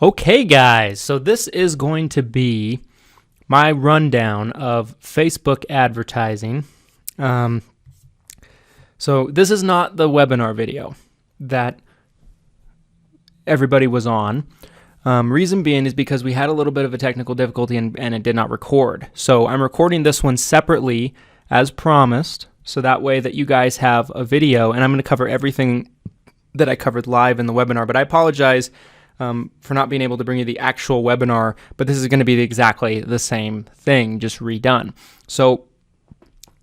Okay, guys, so this is going to be my rundown of Facebook advertising. So this is not the webinar video that everybody was on. Reason being is because we had a little bit of a technical difficulty and it did not record. So I'm recording this one separately as promised, so that way that you guys have a video, and I'm going to cover everything that I covered live in the webinar. But I apologize for not being able to bring you the actual webinar, but this is going to be exactly the same thing, just redone. So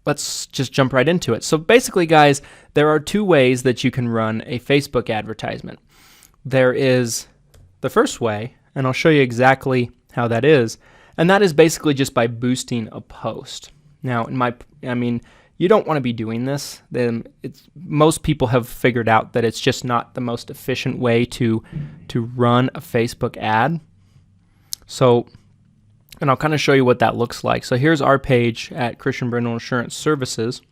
let's just jump right into it. So basically, guys, there are two ways that you can run a Facebook advertisement. There is the first way, and I'll show you exactly how that is, and that is basically just by boosting a post. Now, you don't want to be doing this. Most people have figured out that it's just not the most efficient way to run a Facebook ad. So, and I'll kind of show you what that looks like. So here's our page at Christian Brindle Insurance Services.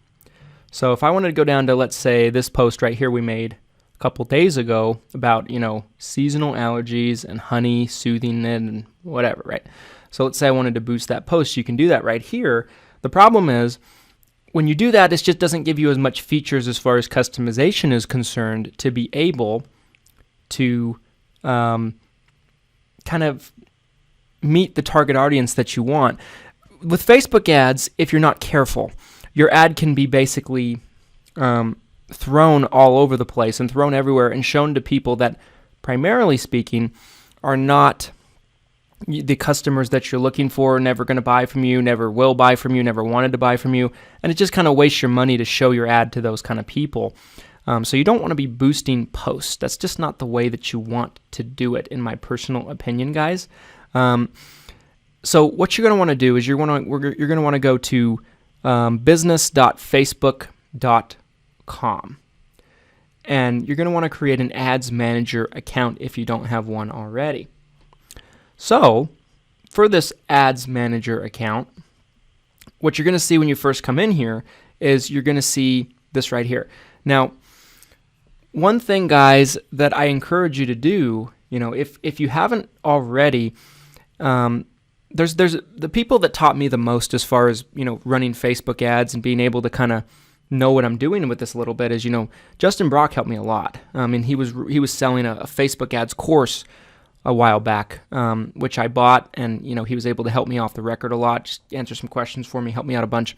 So if I wanted to go down to, let's say, this post right here we made a couple days ago about, seasonal allergies and honey soothing it and whatever, right? So let's say I wanted to boost that post. You can do that right here. The problem is, when you do that, it just doesn't give you as much features as far as customization is concerned to be able to kind of meet the target audience that you want. With Facebook ads, if you're not careful, your ad can be basically thrown all over the place and thrown everywhere and shown to people that, primarily speaking, are not the customers that you're looking for, never going to buy from you, never will buy from you, never wanted to buy from you, and it just kind of wastes your money to show your ad to those kind of people. So you don't want to be boosting posts. That's just not the way that you want to do it, in my personal opinion, guys. So what you're going to want to do is you're going to want to go to business.facebook.com, and you're going to want to create an ads manager account if you don't have one already. So, for this Ads Manager account, what you're going to see when you first come in here is you're going to see this right here. Now, one thing, guys, that I encourage you to do, if you haven't already, there's the people that taught me the most as far as, running Facebook ads and being able to kind of know what I'm doing with this a little bit is, Justin Brock helped me a lot. He was selling a Facebook ads course a while back, which I bought, and he was able to help me off the record a lot, just answer some questions for me, help me out a bunch.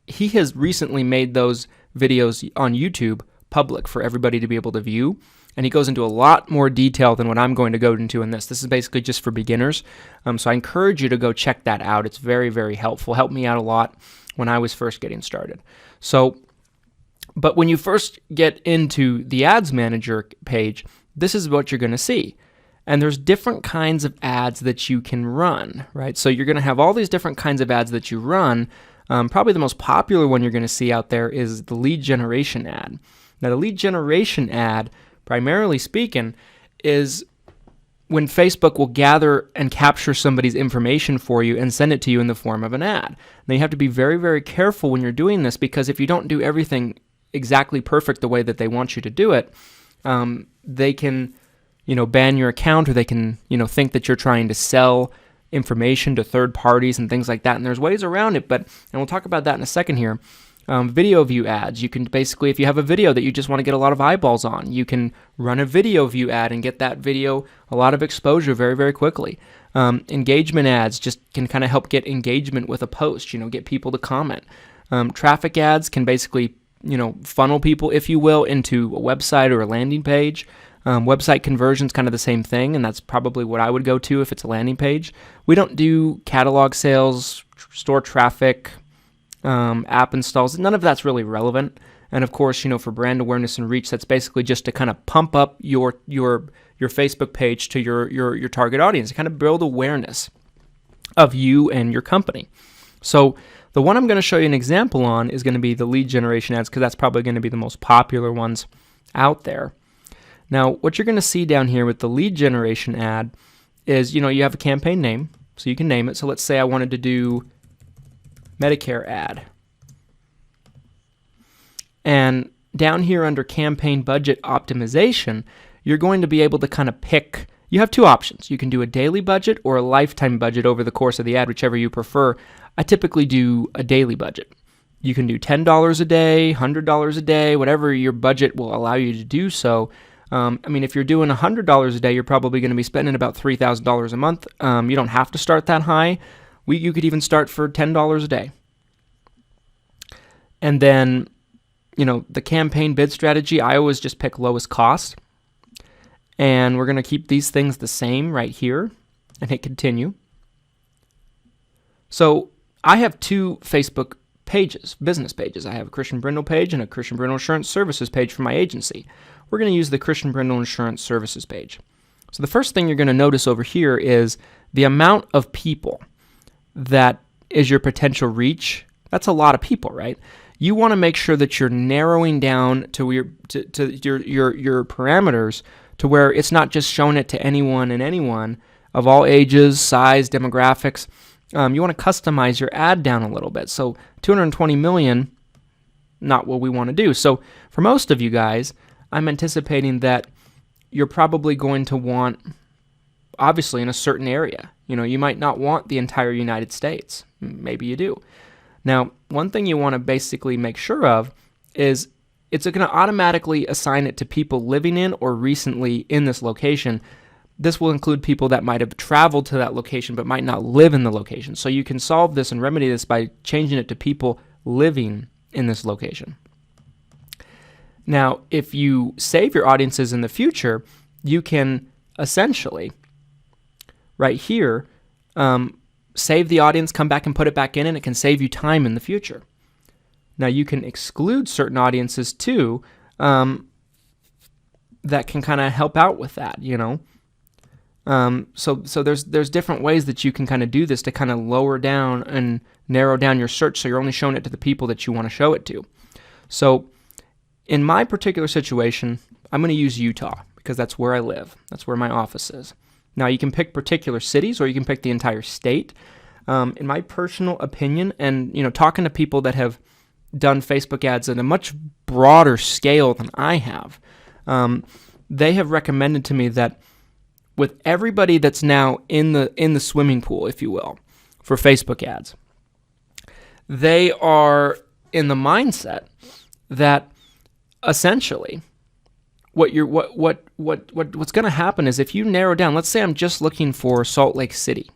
He has recently made those videos on YouTube public for everybody to be able to view, and he goes into a lot more detail than what I'm going to go into in this. This is basically just for beginners, so I encourage you to go check that out. It's very, very helpful. Helped me out a lot when I was first getting started. But when you first get into the Ads Manager page, this is what you're going to see. And there's different kinds of ads that you can run, right? So you're going to have all these different kinds of ads that you run. Probably the most popular one you're going to see out there is the lead generation ad. Now, the lead generation ad, primarily speaking, is when Facebook will gather and capture somebody's information for you and send it to you in the form of an ad. Now, you have to be very, very careful when you're doing this, because if you don't do everything exactly perfect the way that they want you to do it, they can, ban your account, or they can, think that you're trying to sell information to third parties and things like that. And there's ways around it, and we'll talk about that in a second here. Video view ads. You can basically, if you have a video that you just want to get a lot of eyeballs on, you can run a video view ad and get that video a lot of exposure very, very quickly. Engagement ads just can kind of help get engagement with a post, get people to comment. Traffic ads can basically funnel people, if you will, into a website or a landing page. Website conversion's kind of the same thing, and that's probably what I would go to if it's a landing page. We don't do catalog sales, store traffic, app installs. None of that's really relevant. And of course, for brand awareness and reach, that's basically just to kind of pump up your Facebook page to your target audience, to kind of build awareness of you and your company. So the one I'm going to show you an example on is going to be the lead generation ads, because that's probably going to be the most popular ones out there. Now, what you're going to see down here with the lead generation ad is, you have a campaign name, so you can name it. So let's say I wanted to do Medicare ad. And down here under campaign budget optimization, you're going to be able to kind of pick, you have two options. You can do a daily budget or a lifetime budget over the course of the ad, whichever you prefer. I typically do a daily budget. You can do $10 a day, $100 a day, whatever your budget will allow you to do so. If you're doing $100 a day, you're probably going to be spending about $3,000 a month. You don't have to start that high. You could even start for $10 a day. And then, the campaign bid strategy, I always just pick lowest cost. And we're going to keep these things the same right here and hit continue. So I have two Facebook pages, business pages. I have a Christian Brindle page and a Christian Brindle Insurance Services page for my agency. We're going to use the Christian Brindle Insurance Services page. So the first thing you're going to notice over here is the amount of people that is your potential reach. That's a lot of people, right? You want to make sure that you're narrowing down to your parameters to where it's not just showing it to anyone and anyone of all ages, size, demographics. You want to customize your ad down a little bit. So 220 million, not what we want to do. So for most of you guys, I'm anticipating that you're probably going to want, obviously, in a certain area. You might not want the entire United States. Maybe you do. Now, one thing you want to basically make sure of is it's going to automatically assign it to people living in or recently in this location. This will include people that might have traveled to that location but might not live in the location. So you can solve this and remedy this by changing it to people living in this location. Now, if you save your audiences in the future, you can essentially, right here, save the audience, come back and put it back in, and it can save you time in the future. Now, you can exclude certain audiences too that can kind of help out with that, So there's different ways that you can kind of do this to kind of lower down and narrow down your search so you're only showing it to the people that you want to show it to. So in my particular situation, I'm going to use Utah because that's where I live. That's where my office is. Now, you can pick particular cities or you can pick the entire state. In my personal opinion, and talking to people that have done Facebook ads at a much broader scale than I have, they have recommended to me that with everybody that's now in the swimming pool, if you will, for Facebook ads, they are in the mindset that essentially what's going to happen is if you narrow down, let's say I'm just looking for Salt Lake City,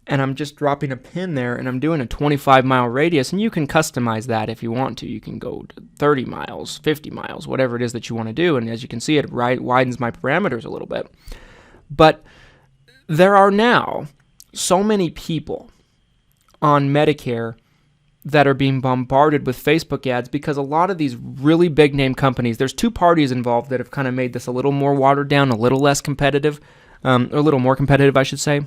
and I'm just dropping a pin there, and I'm doing a 25-mile radius, and you can customize that if you want to. You can go to 30 miles, 50 miles, whatever it is that you want to do, and as you can see, it widens my parameters a little bit. But there are now so many people on Medicare that are being bombarded with Facebook ads because a lot of these really big-name companies, there's two parties involved that have kind of made this a little more watered down, a little less competitive, or a little more competitive, I should say.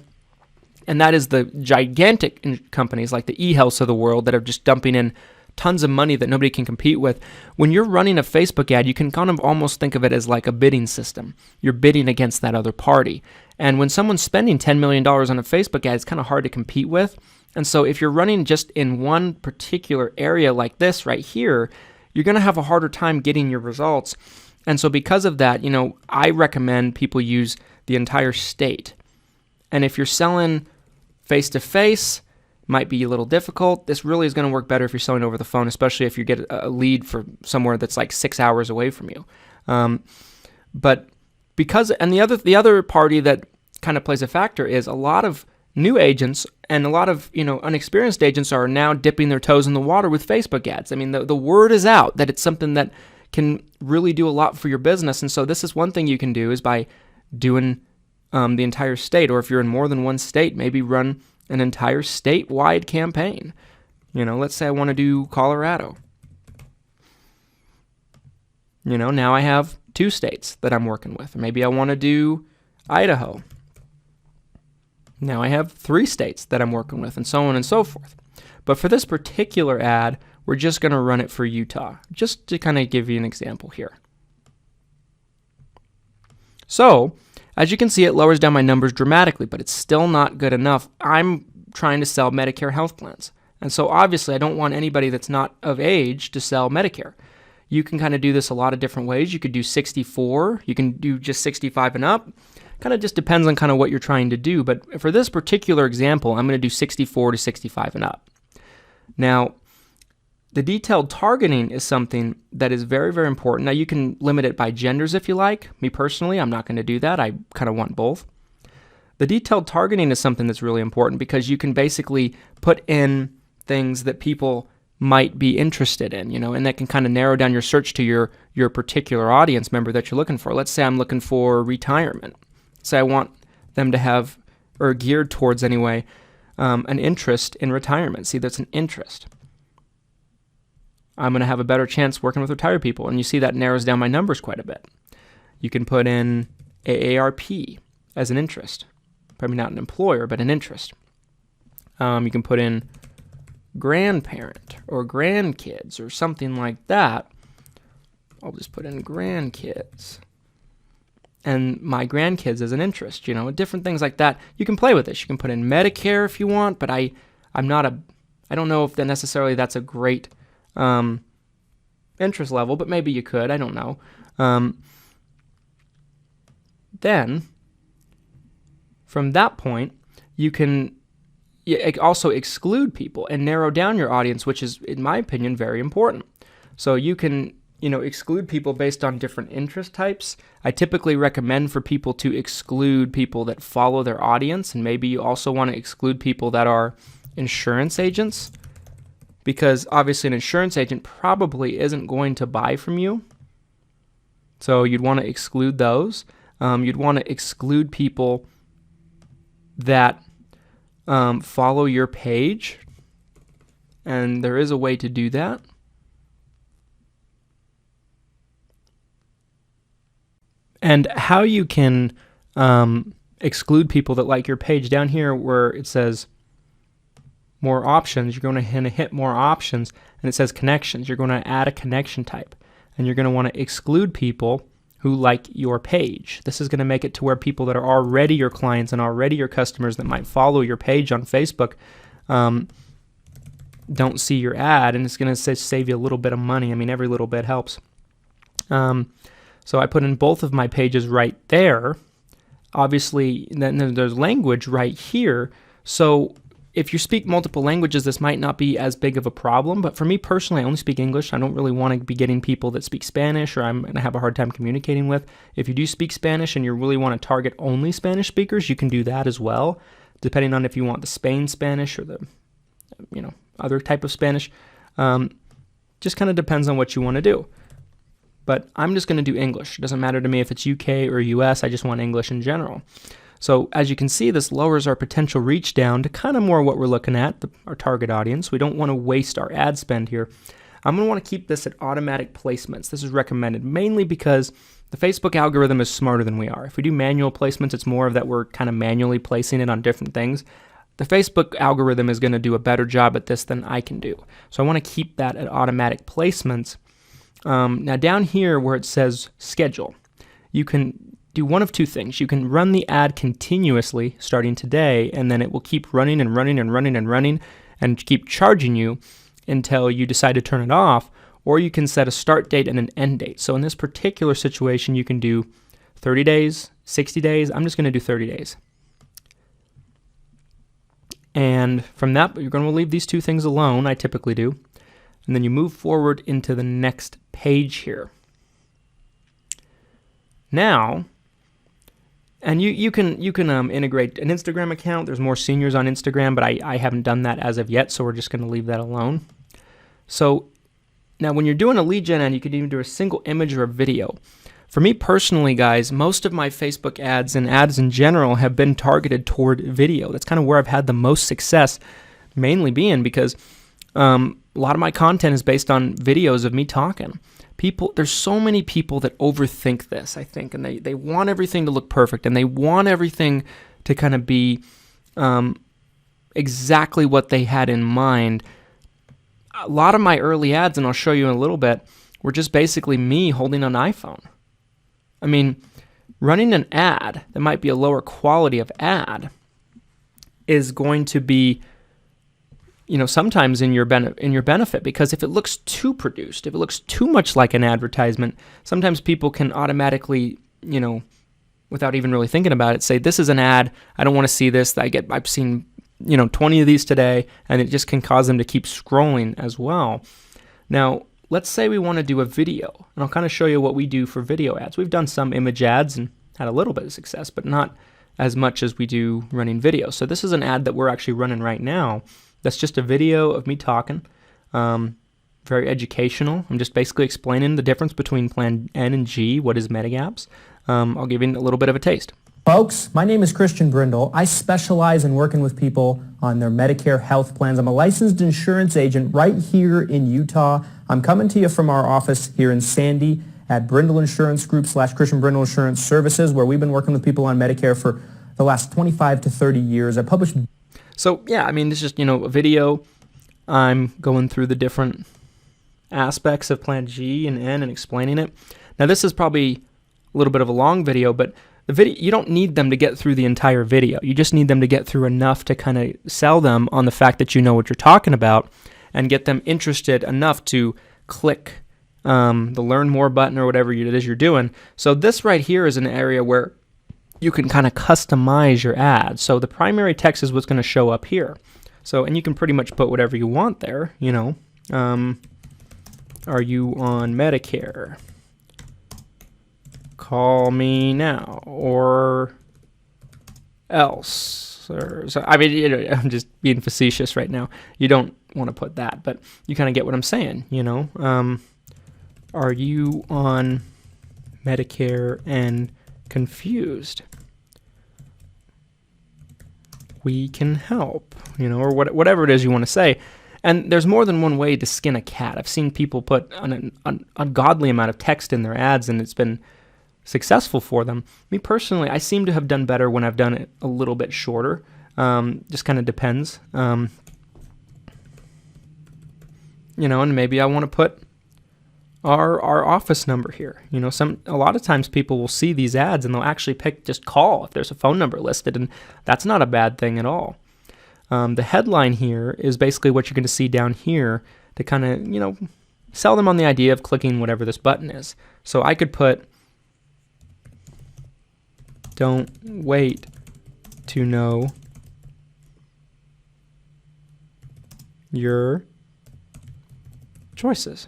And that is the gigantic companies like the eHealths of the world that are just dumping in tons of money that nobody can compete with. When you're running a Facebook ad, you can kind of almost think of it as like a bidding system. You're bidding against that other party. And when someone's spending $10 million on a Facebook ad, it's kind of hard to compete with. And so if you're running just in one particular area like this right here, you're going to have a harder time getting your results. And so because of that, I recommend people use the entire state. And if you're selling face-to-face, might be a little difficult. This really is going to work better if you're selling over the phone, especially if you get a lead for somewhere that's like 6 hours away from you. But because, and the other party that kind of plays a factor is a lot of new agents and a lot of unexperienced agents are now dipping their toes in the water with Facebook ads. I mean, the word is out that it's something that can really do a lot for your business. And so this is one thing you can do is by doing the entire state, or if you're in more than one state, maybe run an entire statewide campaign. Let's say I want to do Colorado. Now I have 2 states that I'm working with. Or maybe I want to do Idaho. Now I have 3 states that I'm working with, and so on and so forth. But for this particular ad, we're just going to run it for Utah, just to kind of give you an example here. So, as you can see, it lowers down my numbers dramatically, but it's still not good enough. I'm trying to sell Medicare health plans. And so obviously I don't want anybody that's not of age to sell Medicare. You can kind of do this a lot of different ways. You could do 64. You can do just 65 and up. Kind of just depends on kind of what you're trying to do. But for this particular example, I'm going to do 64 to 65 and up. Now, the detailed targeting is something that is very, very important. Now, you can limit it by genders if you like. Me personally, I'm not going to do that. I kind of want both. The detailed targeting is something that's really important because you can basically put in things that people might be interested in, and that can kind of narrow down your search to your particular audience member that you're looking for. Let's say I'm looking for retirement. Say I want them to have, or geared towards anyway, an interest in retirement. See, that's an interest. I'm going to have a better chance working with retired people. And you see that narrows down my numbers quite a bit. You can put in AARP as an interest. Probably not an employer, but an interest. You can put in grandparent or grandkids or something like that. I'll just put in grandkids. And my grandkids as an interest, different things like that. You can play with this. You can put in Medicare if you want, but I don't know if that necessarily that's a great interest level, but maybe you could. I don't know. Then, from that point, you can also exclude people and narrow down your audience, which is, in my opinion, very important. So you can, exclude people based on different interest types. I typically recommend for people to exclude people that follow their audience, and maybe you also want to exclude people that are insurance agents, because obviously an insurance agent probably isn't going to buy from you. So you'd want to exclude those. You'd want to exclude people that follow your page, and there is a way to do that. And how you can exclude people that like your page, down here where it says more options, you're going to hit more options, and it says connections. You're going to add a connection type, and you're going to want to exclude people who like your page. This is going to make it to where people that are already your clients and already your customers that might follow your page on Facebook don't see your ad, and it's going to save you a little bit of money. I mean, every little bit helps. So I put in both of my pages right there. Obviously, then there's language right here. So if you speak multiple languages, this might not be as big of a problem. But for me personally, I only speak English. I don't really want to be getting people that speak Spanish or I'm going to have a hard time communicating with. If you do speak Spanish and you really want to target only Spanish speakers, you can do that as well, depending on if you want the Spain Spanish or the other type of Spanish. Just kind of depends on what you want to do. But I'm just going to do English. It doesn't matter to me if it's UK or US. I just want English in general. So as you can see, this lowers our potential reach down to kind of more what we're looking at, our target audience. We don't want to waste our ad spend here. I'm going to want to keep this at automatic placements. This is recommended mainly because the Facebook algorithm is smarter than we are. If we do manual placements, it's more of that we're kind of manually placing it on different things. The Facebook algorithm is going to do a better job at this than I can do. So I want to keep that at automatic placements. Now down here where it says schedule, you can do one of two things. You can run the ad continuously starting today, and then it will keep running and running and running and running and keep charging you until you decide to turn it off, or you can set a start date and an end date. So in this particular situation, you can do 30 days, 60 days. I'm just going to do 30 days. And from that, you're going to leave these two things alone. I typically do. And then you move forward into the next page here. Now, and you can integrate an Instagram account. There's more seniors on Instagram, but I haven't done that as of yet, so we're just going to leave that alone. So now when you're doing a lead gen ad, you can even do a single image or a video. For me personally, guys, most of my Facebook ads and ads in general have been targeted toward video. That's kind of where I've had the most success, mainly being because a lot of my content is based on videos of me talking. There's so many people that overthink this, I think, and they want everything to look perfect, and they want everything to kind of be exactly what they had in mind. A lot of my early ads, and I'll show you in a little bit, were just basically me holding an iPhone. I mean, running an ad that might be a lower quality of ad is going to be sometimes in your benefit, because if it looks too produced, if it looks too much like an advertisement, sometimes people can automatically, without even really thinking about it, say, this is an ad, I don't want to see this. I've seen 20 of these today, and it just can cause them to keep scrolling as well. Now, let's say we want to do a video, and I'll kind of show you what we do for video ads. We've done some image ads and had a little bit of success, but not as much as we do running video. So this is an ad that we're actually running right now. That's just a video of me talking, very educational. I'm just basically explaining the difference between Plan N and G, what is Medigap's. I'll give you a little bit of a taste. Folks, my name is Christian Brindle. I specialize in working with people on their Medicare health plans. I'm a licensed insurance agent right here in Utah. I'm coming to you from our office here in Sandy at Brindle Insurance Group / Christian Brindle Insurance Services, where we've been working with people on Medicare for the last 25 to 30 years. I published... So, yeah, it's just, a video. I'm going through the different aspects of Plan G and N and explaining it. Now, this is probably a little bit of a long video, but the video, you don't need them to get through the entire video. You just need them to get through enough to kind of sell them on the fact that you know what you're talking about and get them interested enough to click the Learn More button or whatever it is you're doing. So this right here is an area where you can kind of customize your ad. So the primary text is what's going to show up here. So, and you can pretty much put whatever you want there, are you on Medicare? Call me now, or else. I'm just being facetious right now. You don't want to put that, but you kind of get what I'm saying, Are you on Medicare and confused? We can help, or whatever it is you want to say. And there's more than one way to skin a cat. I've seen people put an ungodly amount of text in their ads, and it's been successful for them. Me personally, I seem to have done better when I've done it a little bit shorter. Just kind of depends. And maybe I want to put our office number here. A lot of times people will see these ads and they'll actually pick just call if there's a phone number listed, and that's not a bad thing at all. The headline here is basically what you're going to see down here to kind of, sell them on the idea of clicking whatever this button is. So I could put, don't wait to know your choices.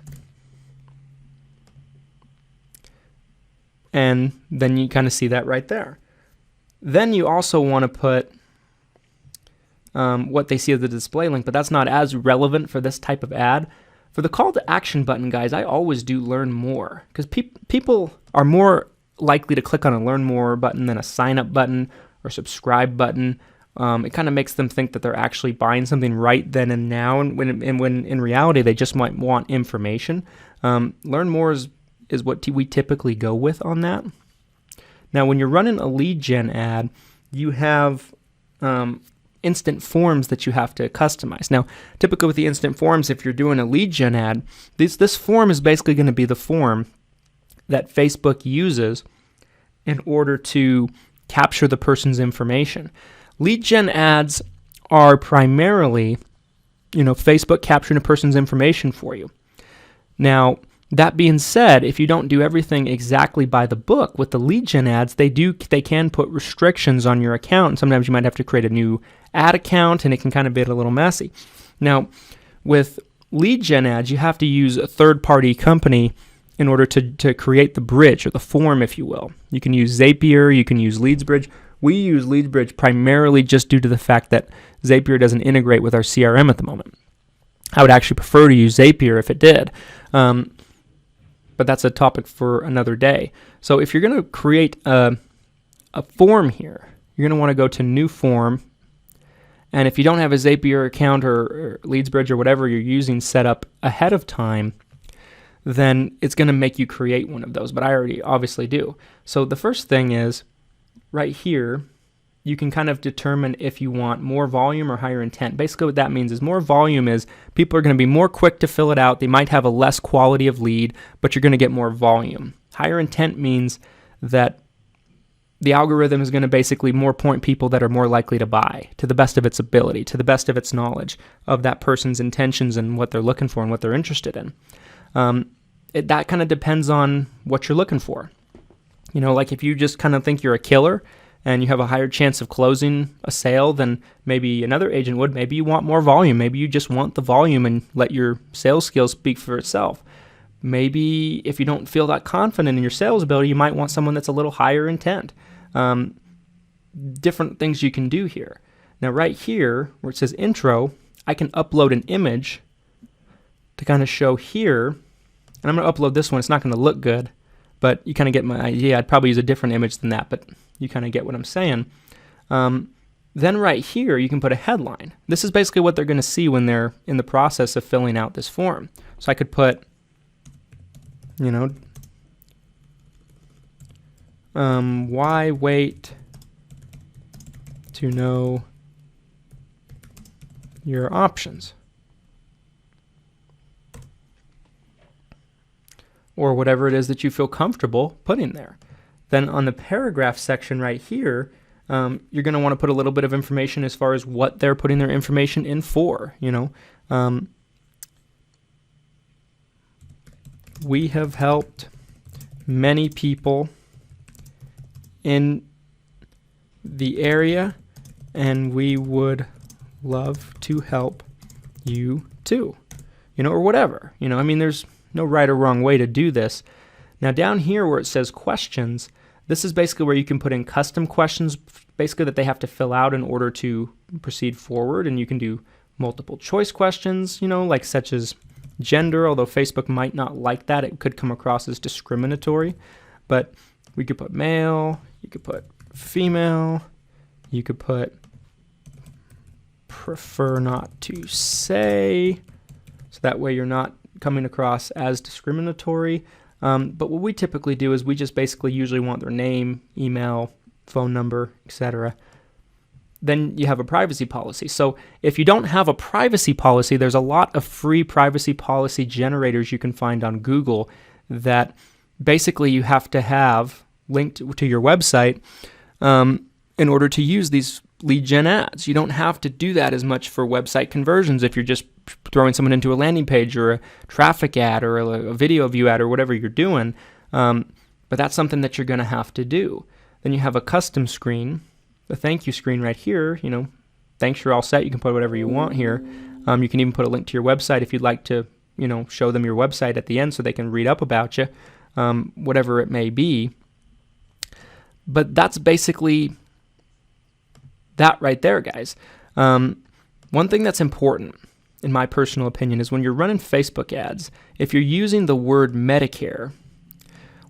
And then you kind of see that right there. Then you also want to put what they see as the display link, but that's not as relevant for this type of ad. For the call to action button, guys, I always do learn more, because people are more likely to click on a learn more button than a sign up button or subscribe button. It kind of makes them think that they're actually buying something right then and now, and when in reality they just might want information. Learn more is what we typically go with on that. Now, when you're running a lead gen ad, you have instant forms that you have to customize. Now, typically with the instant forms, if you're doing a lead gen ad, this form is basically going to be the form that Facebook uses in order to capture the person's information. Lead gen ads are primarily, Facebook capturing a person's information for you. Now, that being said, if you don't do everything exactly by the book with the lead gen ads, they can put restrictions on your account, and sometimes you might have to create a new ad account, and it can kind of be a little messy. Now, with lead gen ads, you have to use a third-party company in order to create the bridge, or the form, if you will. You can use Zapier, you can use LeadsBridge. We use LeadsBridge primarily just due to the fact that Zapier doesn't integrate with our CRM at the moment. I would actually prefer to use Zapier if it did. But that's a topic for another day. So if you're going to create a form here, you're going to want to go to New Form. And if you don't have a Zapier account or LeadsBridge or whatever you're using set up ahead of time, then it's going to make you create one of those. But I already obviously do. So the first thing is right here, you can kind of determine if you want more volume or higher intent. Basically what that means is more volume is people are going to be more quick to fill it out. They might have a less quality of lead, but you're going to get more volume. Higher intent means that the algorithm is going to basically more point people that are more likely to buy to the best of its ability, to the best of its knowledge of that person's intentions and what they're looking for and what they're interested in. That kind of depends on what you're looking for. Like if you just kind of think you're a killer and you have a higher chance of closing a sale than maybe another agent would, maybe you want more volume. Maybe you just want the volume and let your sales skills speak for itself. Maybe if you don't feel that confident in your sales ability, you might want someone that's a little higher intent. Different things you can do here. Now right here where it says intro, I can upload an image to kind of show here. And I'm going to upload this one. It's not going to look good, but you kind of get my idea. I'd probably use a different image than that, but you kind of get what I'm saying. Then right here, you can put a headline. This is basically what they're going to see when they're in the process of filling out this form. So I could put, why wait to know your options? Or whatever it is that you feel comfortable putting there. Then on the paragraph section right here, you're going to want to put a little bit of information as far as what they're putting their information in for. We have helped many people in the area, and we would love to help you too, or whatever. There's no right or wrong way to do this. Now down here where it says questions, this is basically where you can put in custom questions, basically that they have to fill out in order to proceed forward, and you can do multiple choice questions, like such as gender, although Facebook might not like that. It could come across as discriminatory, but we could put male, you could put female, you could put prefer not to say, so that way you're not coming across as discriminatory. But what we typically do is we just basically usually want their name, email, phone number, etc. Then you have a privacy policy. So if you don't have a privacy policy, there's a lot of free privacy policy generators you can find on Google that basically you have to have linked to your website in order to use these lead gen ads. You don't have to do that as much for website conversions if you're just throwing someone into a landing page or a traffic ad or a video view ad or whatever you're doing. But that's something that you're going to have to do. Then you have a custom screen, the thank you screen right here. Thanks, you're all set. You can put whatever you want here. You can even put a link to your website if you'd like to, show them your website at the end so they can read up about you, whatever it may be. But that's basically that right there, guys. One thing that's important, in my personal opinion, is when you're running Facebook ads, if you're using the word Medicare,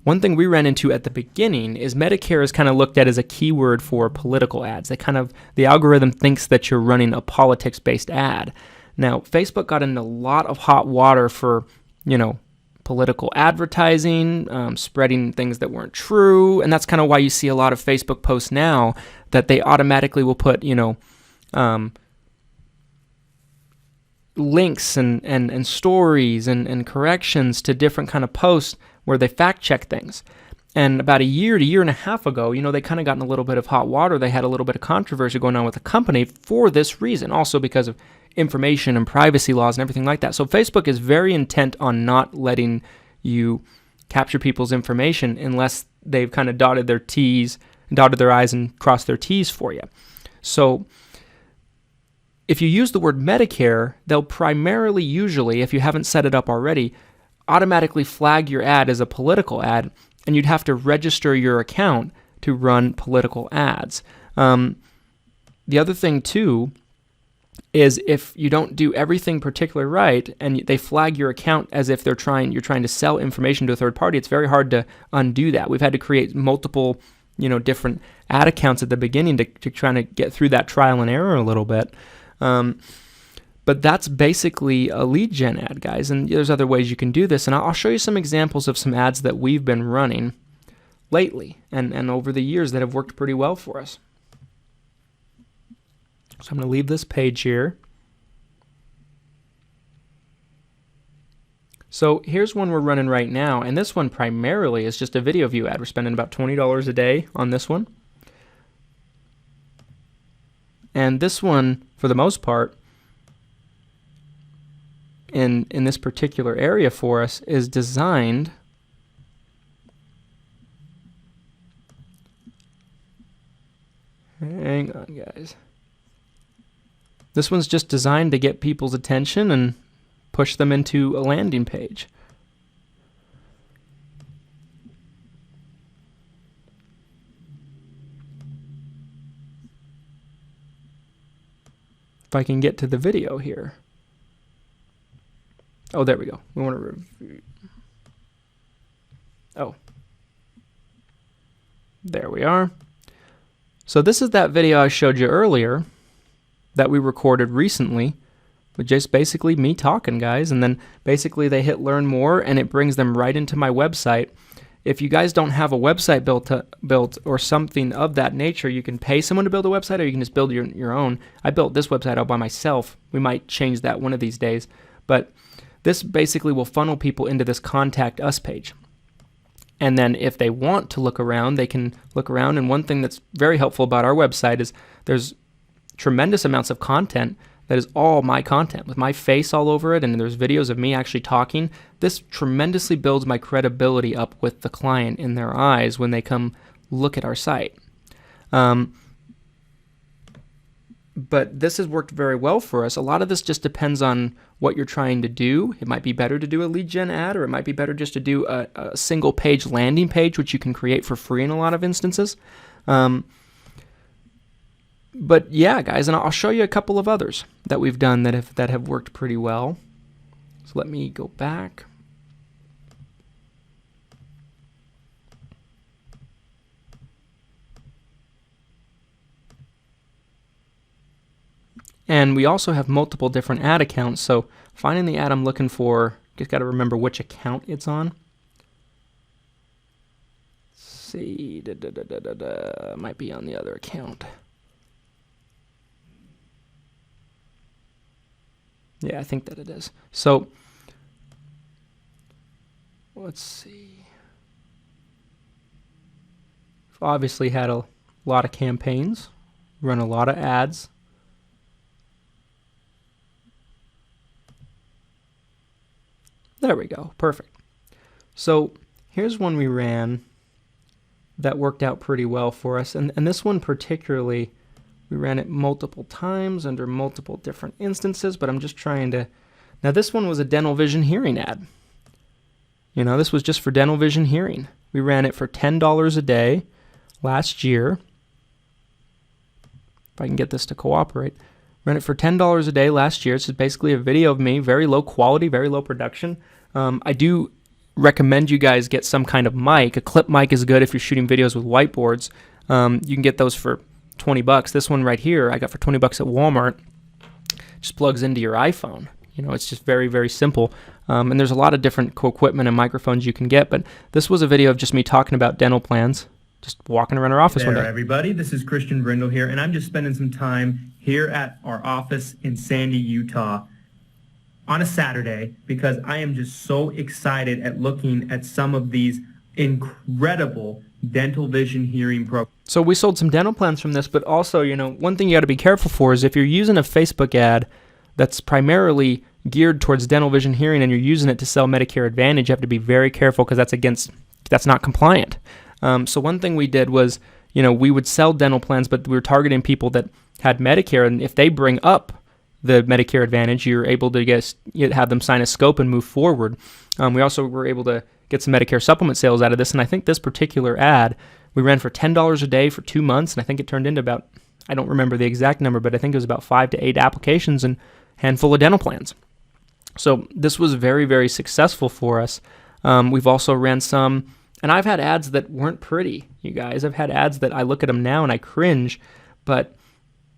one thing we ran into at the beginning is Medicare is kind of looked at as a keyword for political ads. The algorithm thinks that you're running a politics-based ad. Now, Facebook got into a lot of hot water for, political advertising, spreading things that weren't true, and that's kind of why you see a lot of Facebook posts now that they automatically will put, links and stories and corrections to different kind of posts where they fact check things. And about a year to year and a half ago, they kind of got in a little bit of hot water. They had a little bit of controversy going on with the company for this reason, also because of information and privacy laws and everything like that. So Facebook is very intent on not letting you capture people's information unless they've kind of dotted their I's and crossed their T's for you. So if you use the word Medicare, they'll primarily, usually, if you haven't set it up already, automatically flag your ad as a political ad, and you'd have to register your account to run political ads. The other thing, too, is if you don't do everything particularly right and they flag your account as if you're trying to sell information to a third party, it's very hard to undo that. We've had to create multiple, different ad accounts at the beginning to try to get through that trial and error a little bit. But that's basically a lead gen ad, guys, and there's other ways you can do this, and I'll show you some examples of some ads that we've been running lately and over the years that have worked pretty well for us. So I'm going to leave this page here. So here's one we're running right now, and this one primarily is just a video view ad. We're spending about $20 a day on this one. And this one, for the most part, in this particular area for us, is designed hang on, guys. This one's just designed to get people's attention and push them into a landing page. If I can get to the video here. Oh, there we go. We want to review. Oh. There we are. So this is that video I showed you earlier that we recorded recently with just basically me talking, guys. And then basically they hit learn more and it brings them right into my website. If you guys don't have a website built or something of that nature, you can pay someone to build a website or you can just build your own. I built this website out by myself. We might change that one of these days. But this basically will funnel people into this Contact Us page. And then if they want to look around, they can look around. And one thing that's very helpful about our website is there's tremendous amounts of content that is all my content with my face all over it, and there's videos of me actually talking. This tremendously builds my credibility up with the client in their eyes when they come look at our site. But this has worked very well for us. A lot of this just depends on what you're trying to do. It might be better to do a lead gen ad, or it might be better just to do a single page landing page, which you can create for free in a lot of instances. But yeah, guys, and I'll show you a couple of others that we've done that have worked pretty well. So let me go back. And we also have multiple different ad accounts. So finding the ad I'm looking for, just got to remember which account it's on. Let's see, might be on the other account. Yeah, I think that it is. So, let's see. We've obviously had a lot of campaigns, run a lot of ads. There we go, perfect. So, here's one we ran that worked out pretty well for us. And this one particularly, we ran it multiple times under multiple different instances, but I'm just trying to... Now this one was a dental vision hearing ad. You know, this was just for dental vision hearing. We ran it for $10 a day last year. If I can get this to cooperate. Ran it for $10 a day last year. It's just basically a video of me, very low quality, very low production. I do recommend you guys get some kind of mic. A clip mic is good if you're shooting videos with whiteboards. You can get those for $20. This one right here I got for $20 at Walmart. Just plugs into your iPhone. You know, it's just very, very simple. And there's a lot of different equipment and microphones you can get, but this was a video of just me talking about dental plans, just walking around our office one day. Hey there, everybody. This is Christian Brindle here, and I'm just spending some time here at our office in Sandy, Utah on a Saturday because I am just so excited at looking at some of these incredible dental vision hearing programs. So we sold some dental plans from this, but also, you know, one thing you got to be careful for is if you're using a Facebook ad that's primarily geared towards dental vision hearing and you're using it to sell Medicare Advantage, you have to be very careful because that's not compliant. So one thing we did was, you know, we would sell dental plans, but we were targeting people that had Medicare, and if they bring up the Medicare Advantage, you're able to have them sign a scope and move forward. We also were able to get some Medicare supplement sales out of this, and I think this particular ad we ran for $10 a day for 2 months, and I think it turned into about, I don't remember the exact number, but I think it was about 5 to 8 applications and a handful of dental plans. So this was very, very successful for us. We've also ran some, and I've had ads that weren't pretty, you guys. I've had ads that I look at them now and I cringe, but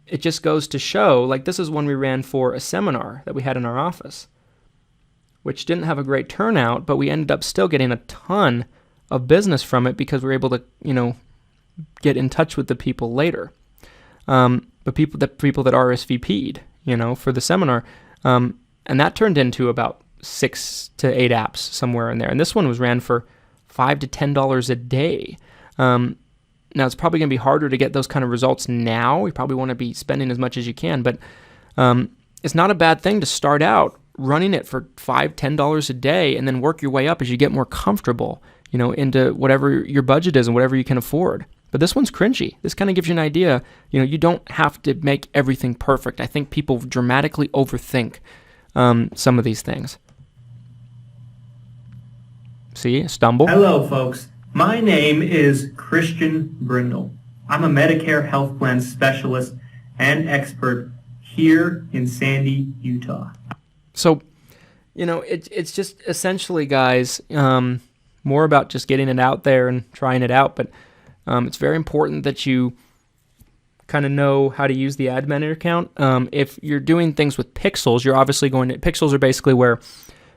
it just goes to show, like this is one we ran for a seminar that we had in our office, which didn't have a great turnout, but we ended up still getting a ton of business from it because we were able to, you know, get in touch with the people later. But people that RSVP'd, you know, for the seminar, and that turned into about 6 to 8 apps somewhere in there. And this one was ran for $5 to $10 a day. Now, it's probably going to be harder to get those kind of results now. You probably want to be spending as much as you can, but it's not a bad thing to start out running it for $5, $10 a day and then work your way up as you get more comfortable, into whatever your budget is and whatever you can afford. But this one's cringy. This kind of gives you an idea. You don't have to make everything perfect. I think people dramatically overthink some of these things. See, stumble. Hello, folks. My name is Christian Brindle. I'm a Medicare health plan specialist and expert here in Sandy, Utah. So, it's just essentially, guys, more about just getting it out there and trying it out. But it's very important that you kind of know how to use the ad manager account. If you're doing things with pixels, you're obviously pixels are basically where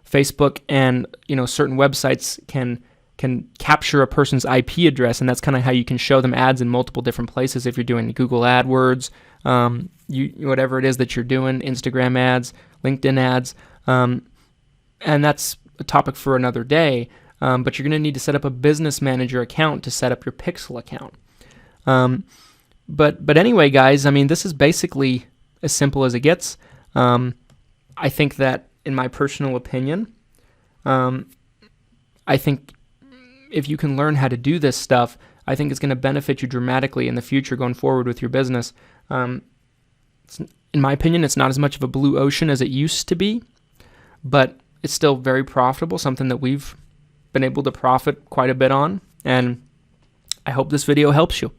Facebook and certain websites can capture a person's IP address, and that's kind of how you can show them ads in multiple different places. If you're doing Google AdWords, whatever it is that you're doing, Instagram ads, LinkedIn ads, and that's a topic for another day. But you're going to need to set up a business manager account to set up your Pixel account. But anyway, guys, this is basically as simple as it gets. I think that, in my personal opinion, I think if you can learn how to do this stuff, I think it's going to benefit you dramatically in the future going forward with your business. In my opinion, it's not as much of a blue ocean as it used to be, but it's still very profitable, something that we've been able to profit quite a bit on, and I hope this video helps you.